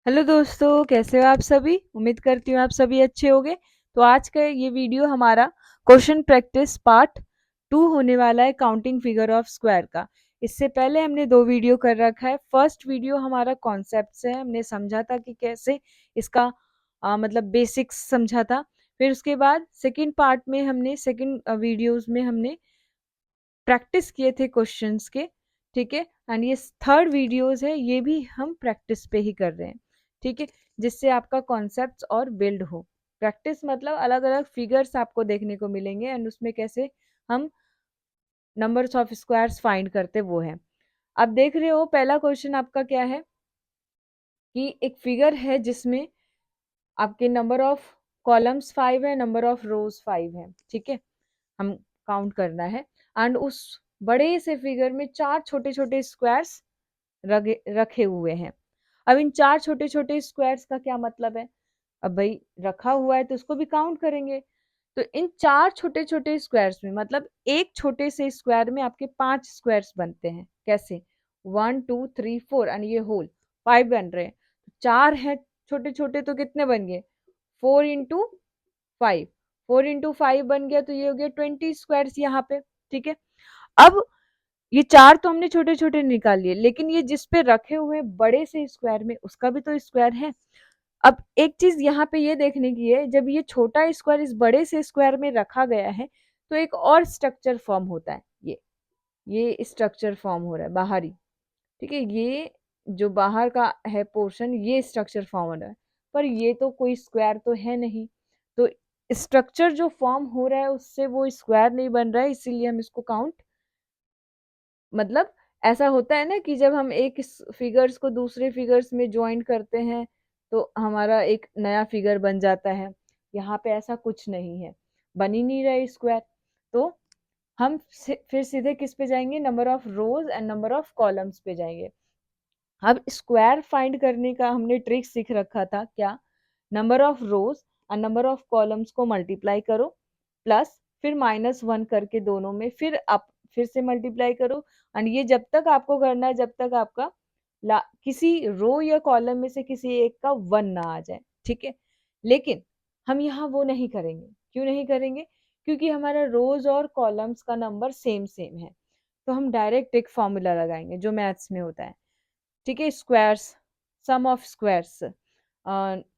Hello दोस्तों, कैसे हो आप सभी। उम्मीद करती हूँ आप सभी अच्छे होंगे। तो आज का ये वीडियो हमारा क्वेश्चन प्रैक्टिस पार्ट 2 होने वाला है, काउंटिंग फिगर ऑफ स्क्वायर का। इससे पहले हमने 2 वीडियो कर रखा है। फर्स्ट वीडियो हमारा कॉन्सेप्ट से हमने समझा था कि कैसे इसका मतलब बेसिक्स समझा था। फिर उसके बाद सेकंड पार्ट में हमने सेकंड वीडियोस में हमने प्रैक्टिस किए थे क्वेश्चंस के। ठीक है, एंड ये थर्ड वीडियोस है, ये भी हम प्रैक्टिस पे ही कर रहे हैं। ठीक है, जिससे आपका कॉन्सेप्ट्स और बिल्ड हो। प्रैक्टिस मतलब अलग अलग फिगर्स आपको देखने को मिलेंगे एंड उसमें कैसे हम नंबर्स ऑफ स्क्वायर्स फाइंड करते वो है। अब देख रहे हो पहला क्वेश्चन आपका क्या है कि एक फिगर है जिसमें आपके नंबर ऑफ कॉलम्स 5 है, नंबर ऑफ रोज 5 है। ठीक है, हम काउंट करना है एंड उस बड़े से फिगर में 4 छोटे छोटे स्क्वायर्स रखे हुए हैं। अब इन 4 छोटे छोटे स्क्वायर्स का क्या मतलब है। अब भाई रखा हुआ है तो उसको भी काउंट करेंगे। तो इन 4 छोटे छोटे स्क्वायर्स में मतलब एक छोटे से स्क्वायर में आपके 5 स्क्वायर्स बनते हैं। कैसे? 1 2 3 4 एंड ये होल 5 बन रहे हैं। 4 है छोटे छोटे तो कितने बन गए? 4 × 5, 4 × 5 बन गया तो ये हो गया 20 स्क्वायर्स यहाँ पे। ठीक है, अब ये 4 तो हमने छोटे छोटे निकाल लिए, लेकिन ये जिस पे रखे हुए बड़े से स्क्वायर में उसका भी तो स्क्वायर है। अब एक चीज यहाँ पे ये देखने की है, जब ये छोटा स्क्वायर इस बड़े से स्क्वायर में रखा गया है तो एक और स्ट्रक्चर फॉर्म होता है। ये स्ट्रक्चर फॉर्म हो रहा है बाहरी। ठीक है, ये जो बाहर का है पोर्शन, ये स्ट्रक्चर फॉर्म हो रहा है, पर ये तो कोई स्क्वायर तो है नहीं। तो स्ट्रक्चर जो फॉर्म हो रहा है उससे वो स्क्वायर नहीं बन रहा है, इसीलिए हम इसको काउंट मतलब ऐसा होता है ना कि जब हम एक फिगर्स को दूसरे फिगर्स में ज्वाइन करते हैं तो हमारा एक नया फिगर बन जाता है। यहाँ पे ऐसा कुछ नहीं है, बन ही नहीं रहा स्क्वायर। तो हम फिर सीधे किस पे जाएंगे? Number of rose and number of columns पे जाएंगे। अब स्क्वायर फाइंड करने का हमने ट्रिक सीख रखा था क्या? नंबर ऑफ रोज और नंबर ऑफ कॉलम्स को मल्टीप्लाई करो, प्लस फिर -1 करके दोनों में फिर आप फिर से मल्टीप्लाई करो। एंड ये जब तक आपको करना है जब तक आपका किसी रो या कॉलम में से किसी एक का 1 ना आ जाए। ठीक है, लेकिन हम यहाँ वो नहीं करेंगे। क्यों नहीं करेंगे? क्योंकि हमारा रोज और कॉलम्स का नंबर सेम सेम है। तो हम डायरेक्ट एक फॉर्मूला लगाएंगे जो मैथ्स में होता है। ठीक है, स्क्वायर्स, सम ऑफ स्क्वायर्स।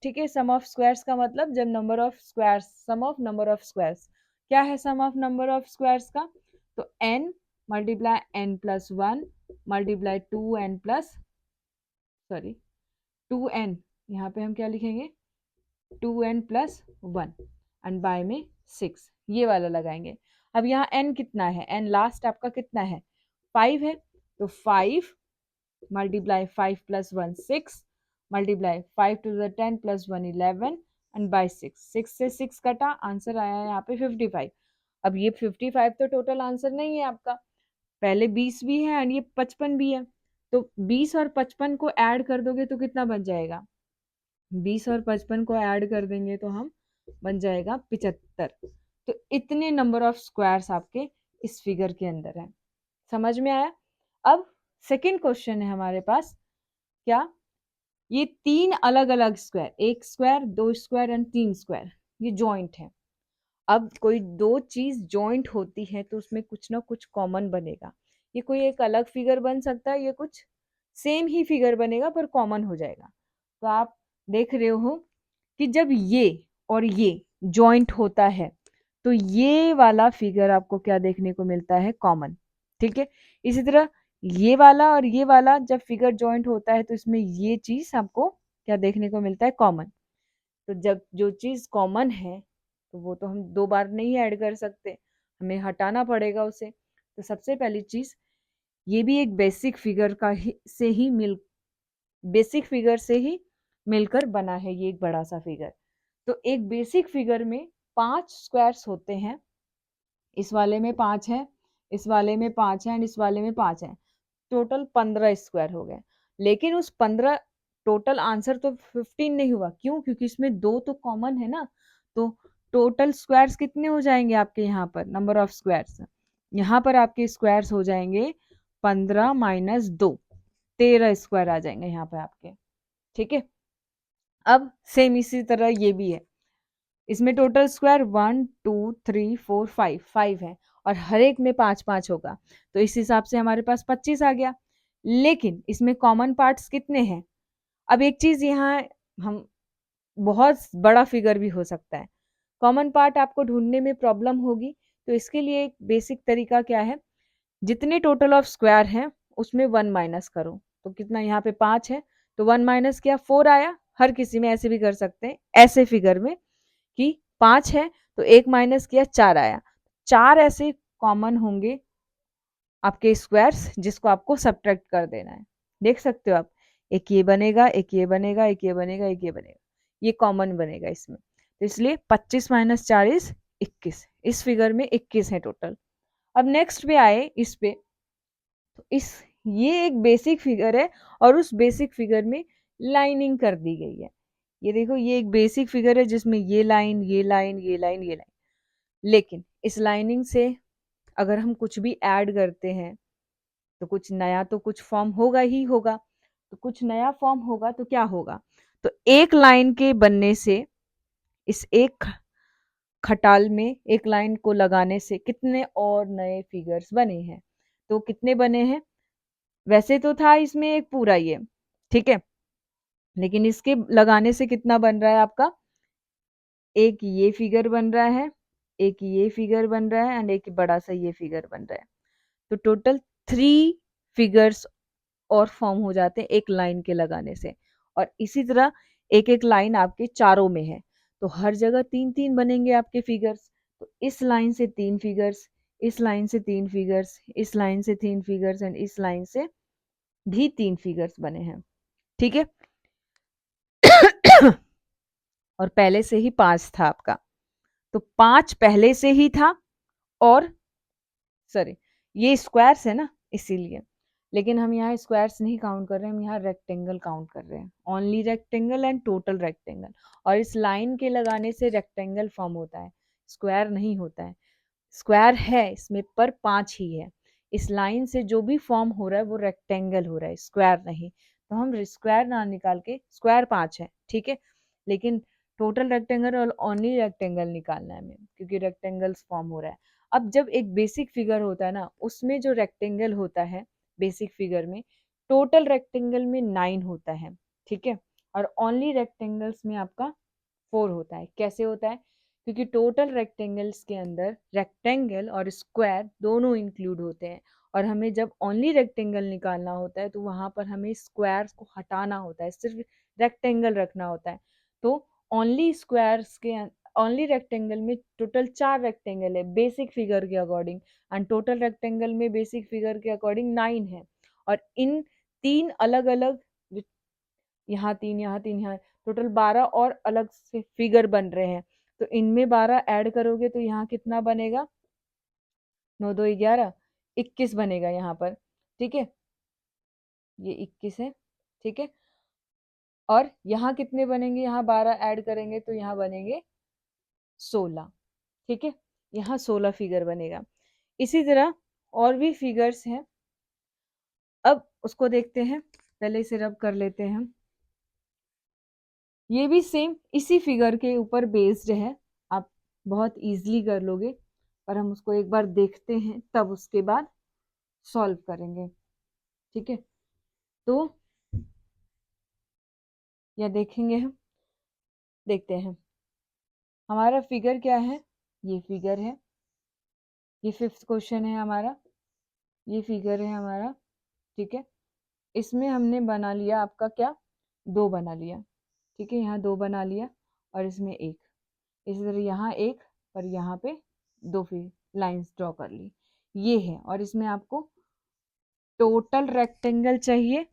ठीक है, सम ऑफ स्क्वायर्स का मतलब जब number of squares, sum of number of squares. क्या है sum of number of squares का? तो n multiply n+1 multiply 2n plus sorry 2n, यहाँ पे हम क्या लिखेंगे? 2n+1 एंड बाय में 6, ये वाला लगाएंगे। अब यहाँ n कितना है? n लास्ट आपका कितना है? 5 है। तो 5 multiply 5 plus 1 6 multiply 5 to the 10 plus 1 11 and by 6, 6 से 6 कटा, आंसर आया है यहाँ पे 55। अब ये 55 तो टोटल आंसर नहीं है आपका, पहले 20 भी है और ये 55 भी है। तो 20 और 55 को ऐड कर दोगे तो कितना बन जाएगा? 20 और 55 को ऐड कर देंगे तो हम बन जाएगा 75। तो इतने नंबर ऑफ स्क्वायर्स आपके इस फिगर के अंदर है। समझ में आया? अब सेकेंड क्वेश्चन है हमारे पास। क्या? ये 3 अलग अलग स्क्वायर, एक स्क्वायर, 2 स्क्वायर एंड 3 स्क्वायर, ये जॉइंट है। अब कोई दो चीज जॉइंट होती है तो उसमें कुछ ना कुछ कॉमन बनेगा। ये कोई एक अलग फिगर बन सकता है, ये कुछ सेम ही फिगर बनेगा पर कॉमन हो जाएगा। तो आप देख रहे हो कि जब ये और ये जॉइंट होता है तो ये वाला फिगर आपको क्या देखने को मिलता है? कॉमन। ठीक है, इसी तरह ये वाला और ये वाला जब फिगर जॉइंट होता है तो इसमें ये चीज आपको क्या देखने को मिलता है? कॉमन। तो जब जो चीज कॉमन है तो वो तो हम 2 बार नहीं ऐड कर सकते, हमें हटाना पड़ेगा उसे। तो सबसे पहली चीज, ये भी एक बेसिक फिगर का ही बेसिक फिगर से ही मिलकर बना है ये एक बड़ा सा फिगर। तो एक बेसिक फिगर में 5 स्क्वायर्स होते हैं। इस वाले में 5 है, इस वाले में 5 है एंड इस वाले में 5 है। टोटल 15 स्क्वायर हो गए। लेकिन उस 15 टोटल आंसर तो 15 नहीं हुआ। क्यों? क्योंकि इसमें 2 तो कॉमन है ना। तो टोटल स्क्वायर्स कितने हो जाएंगे आपके यहाँ पर? नंबर ऑफ स्क्वायर्स यहाँ पर आपके स्क्वायर्स हो जाएंगे 15 - 2, 13 स्क्वायर आ जाएंगे यहाँ पे आपके। ठीक है, अब सेम इसी तरह ये भी है, इसमें टोटल स्क्वायर 1 2 3 4 5 5 है और हर एक में 5 5 होगा, तो इस हिसाब से हमारे पास 25 आ गया। लेकिन इसमें कॉमन पार्ट्स कितने हैं? अब एक चीज यहाँ, हम बहुत बड़ा फिगर भी हो सकता है, कॉमन पार्ट आपको ढूंढने में प्रॉब्लम होगी। तो इसके लिए एक बेसिक तरीका क्या है, जितने टोटल ऑफ स्क्वायर हैं उसमें 1 माइनस करो। तो कितना, यहाँ पे 5 है तो 1 माइनस किया 4 आया। हर किसी में ऐसे भी कर सकते हैं, ऐसे फिगर में कि 5 है तो 1 माइनस किया 4 आया। 4 ऐसे कॉमन होंगे आपके स्क्वायर्स जिसको आपको सब्ट्रैक्ट कर देना है। देख सकते हो आप, एक ये बनेगा, एक ये बनेगा, एक ये बनेगा, एक ये बनेगा, ये कॉमन बनेगा इसमें। तो इसलिए 25 माइनस 4 इज 21। इस फिगर में 21 है टोटल। अब नेक्स्ट पे आए इस पे, तो इस ये एक बेसिक फिगर है और उस बेसिक फिगर में लाइनिंग कर दी गई है। ये देखो, ये एक बेसिक फिगर है जिसमें ये लाइन, ये लाइन, ये लाइन, ये लाइन, लेकिन इस लाइनिंग से अगर हम कुछ भी ऐड करते हैं तो कुछ नया तो कुछ फॉर्म होगा ही होगा। तो कुछ नया फॉर्म होगा तो क्या होगा, तो एक लाइन के बनने से, इस एक खटाल में एक लाइन को लगाने से कितने और नए फिगर्स बने हैं। तो कितने बने हैं, वैसे तो था इसमें एक पूरा ये, ठीक है, लेकिन इसके लगाने से कितना बन रहा है आपका, एक ये फिगर बन रहा है, एक ये फिगर बन रहा है एंड एक बड़ा सा ये फिगर बन रहा है। तो टोटल 3 फिगर्स और फॉर्म हो जाते हैं एक लाइन के लगाने से। और इसी तरह एक एक लाइन आपके चारों में है तो हर जगह 3 3 बनेंगे आपके फिगर्स। तो इस लाइन से 3 फिगर्स, इस लाइन से 3 फिगर्स, इस लाइन से 3 फिगर्स एंड इस लाइन से भी 3 फिगर्स बने हैं, ठीक है। और पहले से ही 5 था आपका, तो 5 पहले से ही था। और सॉरी, ये स्क्वायर्स है ना इसीलिए, लेकिन हम यहाँ स्क्वायर्स नहीं काउंट कर रहे हैं, हम यहाँ रेक्टेंगल काउंट कर रहे हैं, only rectangle and total rectangle. और इस लाइन के लगाने से रेक्टेंगल फॉर्म होता है, स्क्वायर नहीं होता है। स्क्वायर है इसमें पर 5 ही है। इस लाइन से जो भी फॉर्म हो रहा है वो रेक्टेंगल हो रहा है, स्क्वायर नहीं। तो हम स्क्वायर ना निकाल के, स्क्वायर 5 है ठीक है, लेकिन टोटल रेक्टेंगल और ओनली रेक्टेंगल निकालना है हमें, क्योंकि रेक्टेंगल्स फॉर्म हो रहा है। अब जब एक बेसिक फिगर होता है ना, उसमें जो रेक्टेंगल होता है बेसिक फिगर में, टोटल रेक्टेंगल में 9 होता है, ठीक है, और ओनली रेक्टेंगल्स में आपका 4 होता है। कैसे होता है, क्योंकि टोटल रेक्टेंगल्स के अंदर रेक्टेंगल और स्क्वायर दोनों इंक्लूड होते हैं, और हमें जब ओनली रेक्टेंगल निकालना होता है तो वहां पर हमें स्क्वायर्स को हटाना होता है, सिर्फ रेक्टेंगल रखना होता है। तो ओनली स्क्वायर्स के, ओनली रेक्टेंगल में टोटल 4 रेक्टेंगल है बेसिक फिगर के अकॉर्डिंग, एंड टोटल रेक्टेंगल में बेसिक फिगर के अकॉर्डिंग 9 है। और इन 3 अलग अलग, यहाँ 3, यहाँ 3, यहाँ टोटल 12 और अलग से फिगर बन रहे हैं। तो इनमें 12 ऐड करोगे तो यहाँ कितना बनेगा, 9 2 11, 21 बनेगा यहाँ पर, ठीक है, ये 21 है, ठीक है। और यहाँ कितने बनेंगे, यहाँ 12 ऐड करेंगे तो यहाँ बनेंगे 16, ठीक है, यहाँ 16 फिगर बनेगा। इसी तरह और भी फिगर्स हैं, अब उसको देखते हैं, पहले इसे रब कर लेते हैं हम। ये भी सेम इसी फिगर के ऊपर बेस्ड है, आप बहुत इजीली कर लोगे, पर हम उसको एक बार देखते हैं तब उसके बाद सॉल्व करेंगे, ठीक है। तो यह देखेंगे हम, देखते हैं हमारा फिगर क्या है, ये फिगर है, ये 5th क्वेश्चन है हमारा, ये फिगर है हमारा, ठीक है। इसमें हमने बना लिया आपका क्या, 2 बना लिया, ठीक है, यहाँ 2 बना लिया और इसमें 1, इसी तरह यहाँ 1 और यहाँ पे 2 फिर लाइंस ड्रॉ कर ली, ये है। और इसमें आपको टोटल रेक्टेंगल चाहिए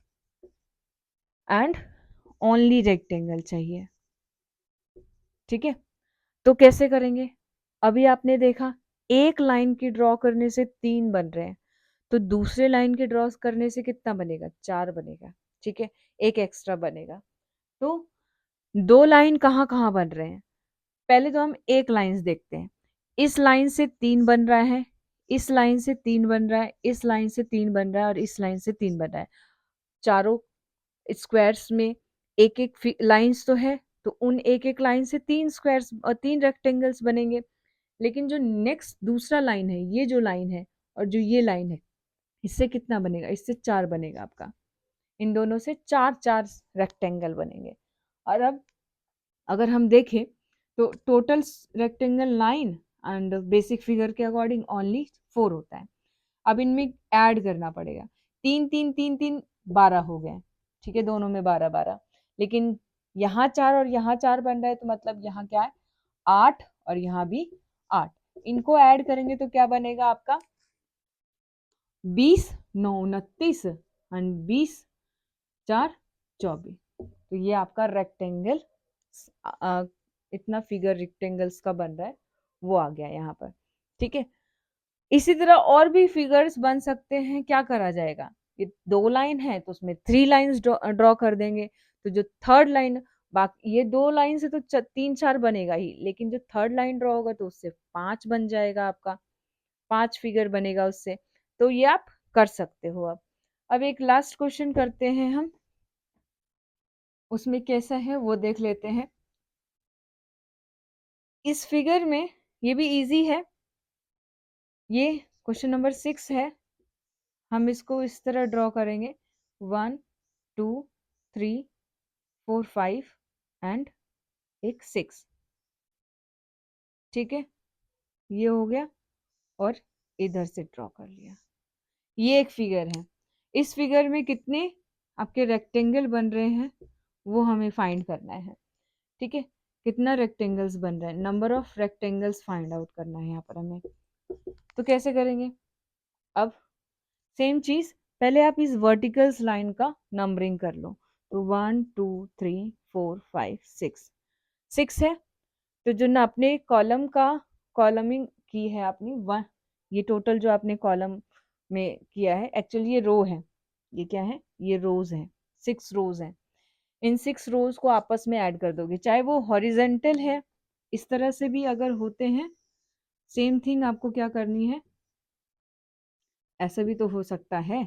एंड ओनली रेक्टेंगल चाहिए, ठीक है। तो कैसे करेंगे, अभी आपने देखा एक लाइन की ड्रॉ करने से 3 बन रहे हैं, तो दूसरे लाइन के ड्रॉ करने से कितना बनेगा, 4 बनेगा, ठीक है, एक एक्स्ट्रा बनेगा। तो 2 लाइन कहाँ कहाँ बन रहे हैं, पहले तो हम एक लाइन देखते हैं, इस लाइन से 3 बन रहा है, इस लाइन से 3 बन रहा है, इस लाइन से 3 बन रहा है और इस लाइन से 3 बन रहा है। चारों स्क्वायर्स में एक एक लाइंस तो है, तो उन एक एक लाइन से 3 स्क्वायर्स और 3 रेक्टेंगल्स बनेंगे। लेकिन जो नेक्स्ट दूसरा लाइन है, ये जो लाइन है और जो ये लाइन है, इससे कितना बनेगा? इससे 4 बनेगा आपका। इन दोनों से 4 रेक्टेंगल बनेंगे। और अब अगर हम देखें तो total rectangle line and basic figure के अकॉर्डिंग ओनली 4 होता है। अब इनमें ऐड करना पड़ेगा। 3 3 3 3 12 हो गए, ठीक है, दोनों में 12 12। लेकिन यहाँ 4 और यहाँ 4 बन रहा है, तो मतलब यहाँ क्या है? 8 और यहाँ भी 8। इनको ऐड करेंगे तो क्या बनेगा आपका? 20 9 29 एंड 20 4 24। तो ये आपका रेक्टेंगल, इतना फिगर रेक्टेंगल्स का बन रहा है वो आ गया यहाँ पर, ठीक है। इसी तरह और भी फिगर्स बन सकते हैं। क्या करा जाएगा? ये 2 लाइन है तो उसमें 3 लाइंस ड्रॉ कर देंगे। तो जो थर्ड लाइन, बाकी ये 2 लाइन से तो 3 4 बनेगा ही, लेकिन जो थर्ड लाइन ड्रॉ होगा तो उससे 5 बन जाएगा आपका, 5 फिगर बनेगा उससे। तो ये आप कर सकते हो। अब एक लास्ट क्वेश्चन करते हैं हम, उसमें कैसा है वो देख लेते हैं। इस फिगर में ये भी इजी है, ये क्वेश्चन नंबर 6 है। हम इसको इस तरह ड्रॉ करेंगे 1 2 3 4 5 एंड एक 6, ठीक है, ये हो गया। और इधर से ड्रॉ कर लिया। ये एक फिगर है। इस फिगर में कितने आपके रेक्टेंगल बन रहे हैं वो हमें फाइंड करना है, ठीक है। कितना रेक्टेंगल्स बन रहे हैं, number of rectangles find out करना है यहाँ पर हमें। तो कैसे करेंगे? अब सेम चीज, पहले आप इस वर्टिकल्स लाइन का नंबरिंग कर लो। तो 1 2 3 4 5 6, 6 है। तो जो ना अपने कॉलम का कॉलमिंग की है आपने वन, ये टोटल जो आपने कॉलम में किया है, एक्चुअली ये रो है, ये क्या है? ये रोज है, 6 रोज हैं। इन 6 रोज को आपस में ऐड कर दोगे, चाहे वो हॉरिजेंटल है, इस तरह से भी अगर होते हैं, सेम थिंग आपको क्या करनी है, ऐसा भी तो हो सकता है,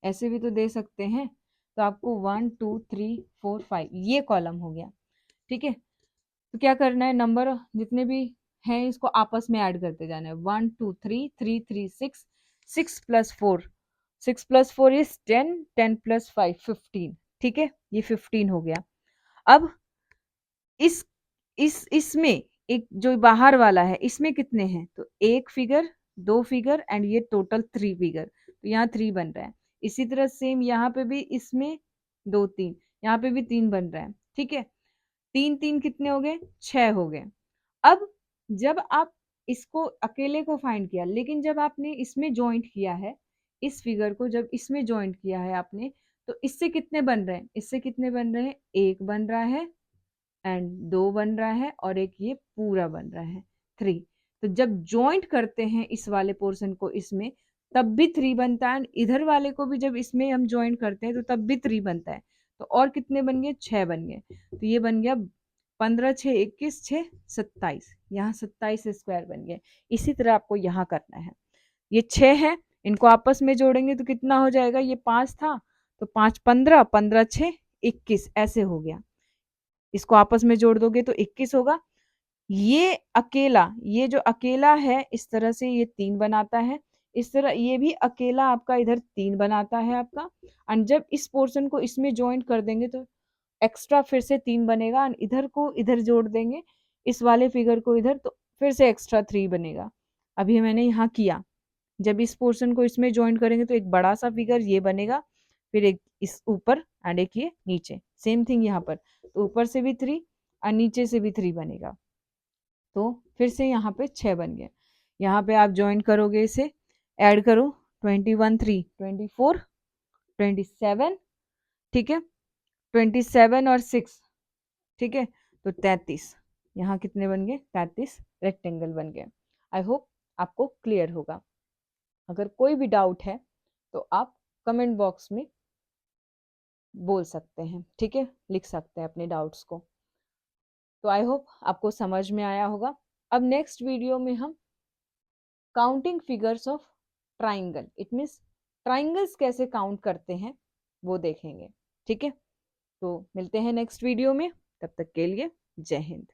ऐसे भी तो दे सकते हैं। तो आपको 1 2 3 4 5 ये कॉलम हो गया, ठीक है। तो क्या करना है, नंबर जितने भी हैं इसको आपस में ऐड करते जाना है। 1 2 3 3 3 6, 6 प्लस 4, 6 प्लस 4 इज 10, 10 प्लस 5 15, ठीक है, ये 15 हो गया। अब इस इसमें एक जो बाहर वाला है, इसमें कितने हैं? तो एक फिगर, 2 फिगर एंड ये टोटल 3 फिगर, तो यहाँ 3 बन रहा है। इसी तरह सेम यहाँ पे भी, इसमें 2 3, यहाँ पे भी 3 बन रहा है, ठीक है। 3 3 कितने हो गए? 6 हो गए। अब जब आप इसको अकेले को फाइंड किया, लेकिन जब आपने इसमें ज्वाइंट किया है, इस फिगर को जब इसमें ज्वाइंट किया है आपने, तो इससे कितने बन रहे हैं? इससे कितने बन रहे हैं? एक बन रहा है एंड 2 बन रहा है और एक ये पूरा बन रहा है 3। तो जब ज्वाइंट करते हैं इस वाले पोर्शन को इसमें, तब भी 3 बनता है, इधर वाले को भी जब इसमें हम ज्वाइंट करते हैं तो तब भी 3 बनता है। तो और कितने बन गए? 6 बन गए। तो ये बन गया 15 6 21 6 27, यहाँ 27 स्क्वायर बन गए। इसी तरह आपको यहाँ करना है। ये 6 है, इनको आपस में जोड़ेंगे तो कितना हो जाएगा? ये 5 था तो 5 15, 15 6 21 ऐसे हो गया। इसको आपस में जोड़ दोगे तो 21 होगा। ये अकेला, ये जो अकेला है इस तरह से ये 3 बनाता है, इस तरह ये भी अकेला आपका इधर 3 बनाता है आपका। एंड जब इस पोर्शन को इसमें ज्वाइंट कर देंगे तो एक्स्ट्रा फिर से 3 बनेगा एंड इधर को इधर जोड़ देंगे, इस वाले फिगर को इधर, तो फिर से एक्स्ट्रा 3 बनेगा। अभी मैंने यहाँ किया, जब इस पोर्शन को इसमें ज्वाइंट करेंगे तो एक बड़ा सा फिगर ये बनेगा, फिर एक इस ऊपर एंड एक ये नीचे, सेम थिंग यहाँ पर। तो ऊपर से भी 3 और नीचे से भी 3 बनेगा, तो फिर से यहाँ पे 6 बन गए। यहाँ पे आप ज्वाइन करोगे, इसे ऐड करो, 21 3 24 27, ठीक है, 27 और 6, ठीक है, तो 33। यहाँ कितने बन गए? 33 रेक्टेंगल बन गए। आई होप आपको क्लियर होगा। अगर कोई भी डाउट है तो आप कमेंट बॉक्स में बोल सकते हैं, ठीक है, लिख सकते हैं अपने डाउट्स को। तो आई होप आपको समझ में आया होगा। अब नेक्स्ट वीडियो में हम counting figures of triangle, it means triangles कैसे काउंट करते हैं वो देखेंगे, ठीक है। तो मिलते हैं नेक्स्ट वीडियो में, तब तक के लिए जय हिंद।